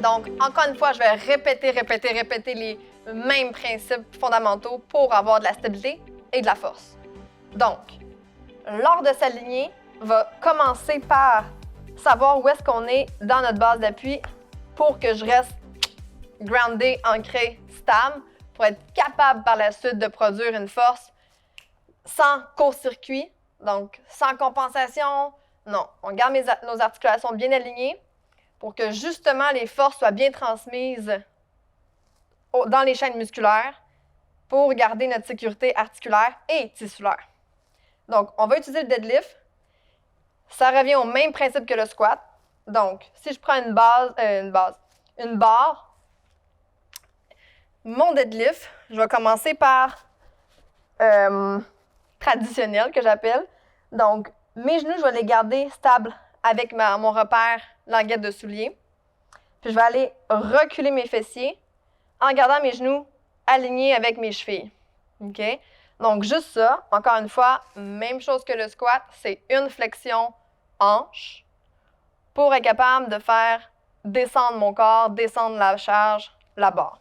Donc, encore une fois, je vais répéter les mêmes principes fondamentaux pour avoir de la stabilité et de la force. Donc, lors de s'aligner, va commencer par savoir où est-ce qu'on est dans notre base d'appui pour que je reste groundé, ancré, stable, pour être capable par la suite de produire une force sans court-circuit, donc sans compensation. Non, on garde nos articulations bien alignées pour que justement les forces soient bien transmises dans les chaînes musculaires pour garder notre sécurité articulaire et tissulaire. Donc, on va utiliser le deadlift. Ça revient au même principe que le squat. Donc, si je prends une barre, mon deadlift, je vais commencer par traditionnel que j'appelle. Donc, mes genoux, je vais les garder stables avec mon repère languette de soulier. Puis, je vais aller reculer mes fessiers en gardant mes genoux alignés avec mes chevilles. OK? Donc, juste ça, encore une fois, même chose que le squat, c'est une flexion hanche pour être capable de faire descendre mon corps, descendre la charge, la barre.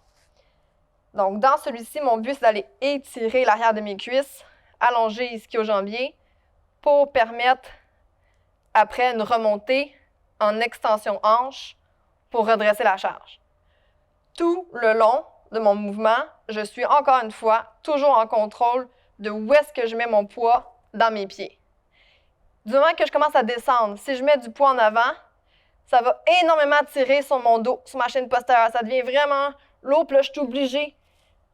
Donc, dans celui-ci, mon but, c'est d'aller étirer l'arrière de mes cuisses, allonger ischio-jambier pour permettre, après, une remontée en extension hanche pour redresser la charge. Tout le long de mon mouvement, je suis encore une fois toujours en contrôle de où est-ce que je mets mon poids dans mes pieds. Du moment que je commence à descendre, si je mets du poids en avant, ça va énormément tirer sur mon dos, sur ma chaîne postérieure. Ça devient vraiment lourd, puis là, je suis obligée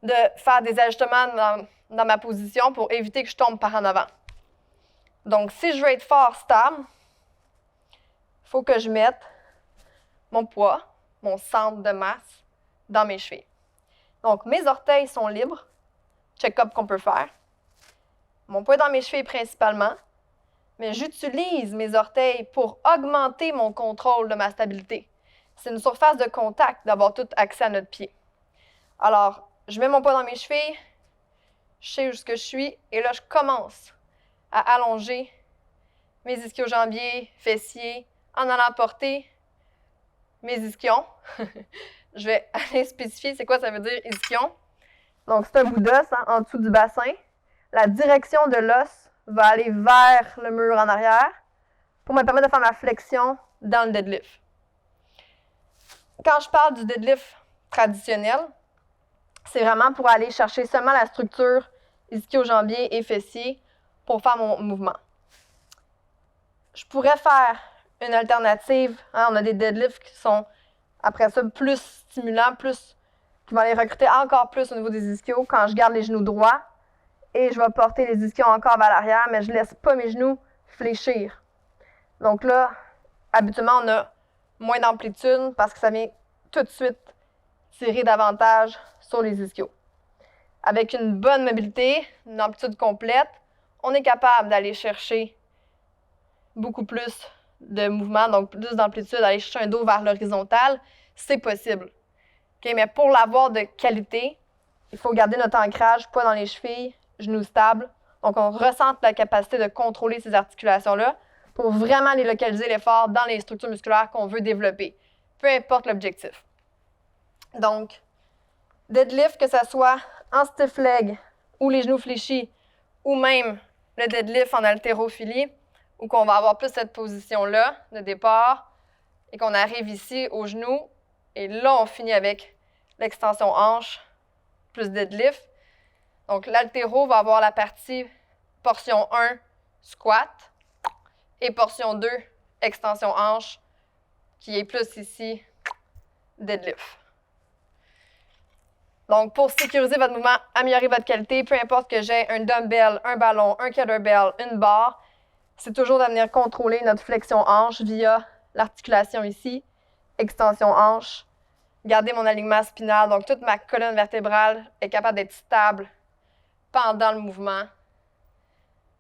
de faire des ajustements dans ma position pour éviter que je tombe par en avant. Donc, si je veux être fort, stable, il faut que je mette mon poids, mon centre de masse, dans mes chevilles. Donc, mes orteils sont libres. Check-up qu'on peut faire. Mon poids dans mes chevilles principalement. Mais j'utilise mes orteils pour augmenter mon contrôle de ma stabilité. C'est une surface de contact d'avoir tout accès à notre pied. Alors, je mets mon poids dans mes chevilles, je sais où je suis, et là, je commence à allonger mes ischio-jambiers, fessiers, en allant porter mes ischions. Je vais aller spécifier c'est quoi ça veut dire ischion. Donc, c'est un bout d'os en dessous du bassin. La direction de l'os va aller vers le mur en arrière pour me permettre de faire ma flexion dans le deadlift. Quand je parle du deadlift traditionnel, c'est vraiment pour aller chercher seulement la structure ischio-jambier et fessier pour faire mon mouvement. Je pourrais faire une alternative. On a des deadlifts qui sont, après ça, plus stimulants, qui vont aller recruter encore plus au niveau des ischios quand je garde les genoux droits. Et je vais porter les ischions encore vers l'arrière, mais je ne laisse pas mes genoux fléchir. Donc là, habituellement, on a moins d'amplitude parce que ça vient tout de suite tirer davantage sur les ischios. Avec une bonne mobilité, une amplitude complète, on est capable d'aller chercher beaucoup plus de mouvement, donc plus d'amplitude, aller chercher un dos vers l'horizontale, c'est possible. Okay, mais pour l'avoir de qualité, il faut garder notre ancrage, poids dans les chevilles, genoux stables. Donc, on ressente la capacité de contrôler ces articulations-là pour vraiment les localiser l'effort dans les structures musculaires qu'on veut développer, peu importe l'objectif. Donc, deadlift, que ce soit en stiff leg ou les genoux fléchis, ou même le deadlift en haltérophilie, où qu'on va avoir plus cette position-là de départ et qu'on arrive ici aux genoux. Et là, on finit avec l'extension hanche plus deadlift. Donc, l'haltéro va avoir la partie portion 1, squat, et portion 2, extension hanche, qui est plus ici, deadlift. Donc, pour sécuriser votre mouvement, améliorer votre qualité, peu importe que j'ai un dumbbell, un ballon, un kettlebell, une barre, c'est toujours de venir contrôler notre flexion hanche via l'articulation ici, extension hanche, garder mon alignement spinal, donc toute ma colonne vertébrale est capable d'être stable pendant le mouvement.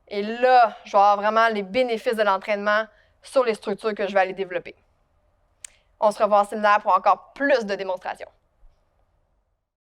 Et là, je vais avoir vraiment les bénéfices de l'entraînement sur les structures que je vais aller développer. On se revoit en séminaire pour encore plus de démonstrations.